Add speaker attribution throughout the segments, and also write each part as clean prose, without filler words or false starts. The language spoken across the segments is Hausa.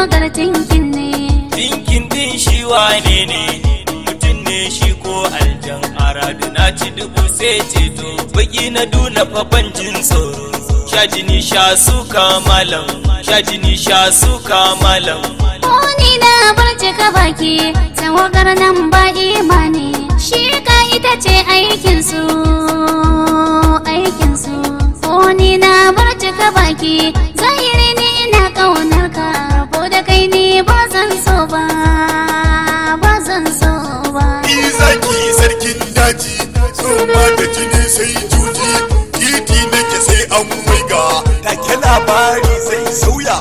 Speaker 1: tawagar tinkin ne.
Speaker 2: Tinkin din shi wane ne, mutum ne shi ko aljan. Aradu na ci dubu sai ceto, baki na duna fa ban jin tsoro. Sha jini sha suka malam, sha jini sha suka malam.
Speaker 1: Ni na bar cika baki, tawagar nan ba imani. Shi ka ita ce aikinsu, aikinsu. Ni na bar cika baki, zahiri ni ina ƙaunar ka. Ko da kai ni ba zan so ba, ba zan so ba.
Speaker 3: Ni zaki sarkin daji, tsoma da jini sai juji. Titi nake sai an waiga, take labari sai sauya.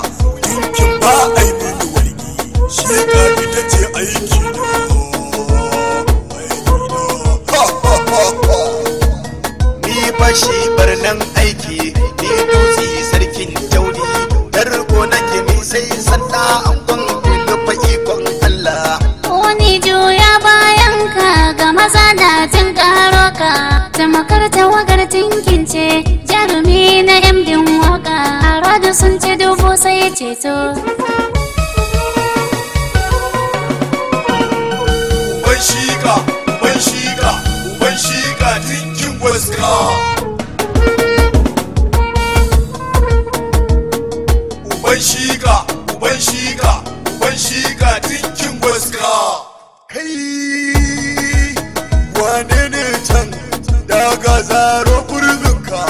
Speaker 3: Yankin ba ai mini wargi, shi ka ita ce aiki na. Ni bashi barnan aiki, ni dutse sarkin jauri. Darko nake ni sai sanda an kwan ikon Allah.
Speaker 1: Wani juya bayan ka ga maza da tun karo ka. Tamakar tawagar tinkin ce, jarumi na yan bin waka. Aradu sun ce dubu sai ceto.
Speaker 3: Uban shika, uban shika, uban shika tinkin waska. Uban shika, uban shika, uban shika tinkin waska. Kai wane ne can daga zaro gurbinka?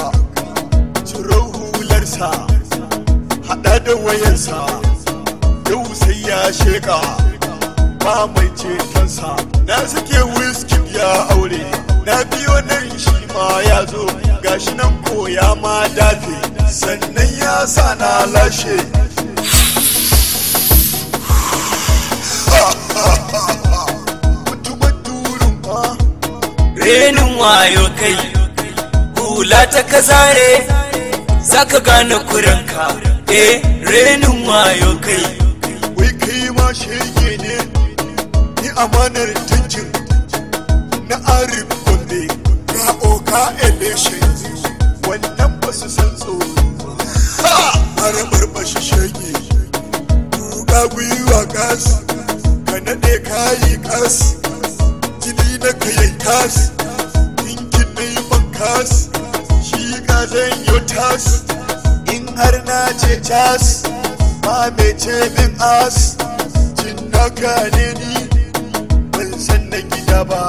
Speaker 3: Ciro hularsa, haɗa da wayansa, yau sai ya sheka. Ba mai cetonsa, na suke whisky ya aure. Na biyo nan shi ma ya zo, gashi nan ko ya ma dafe. Sannan ya sa na lashe. Mutumin durin ma.
Speaker 2: Renin wayo kai, hula ta kazare, zaka gane kuranka. Renin wayo kai.
Speaker 3: Wai kai ma shege ne, ni amanar tinkin na Arif Gombe ga Oga Election. Wannan ba su san tsoro. Haramar bashi shege, duka gwiwa gas, ka naɗe kayi kas, jini na kayan kas, tinkin na yi man kas, shi ka zan yi tas, in har na ce tas, ba mai ce min as, jin naka ne ni, ban san na gida ba.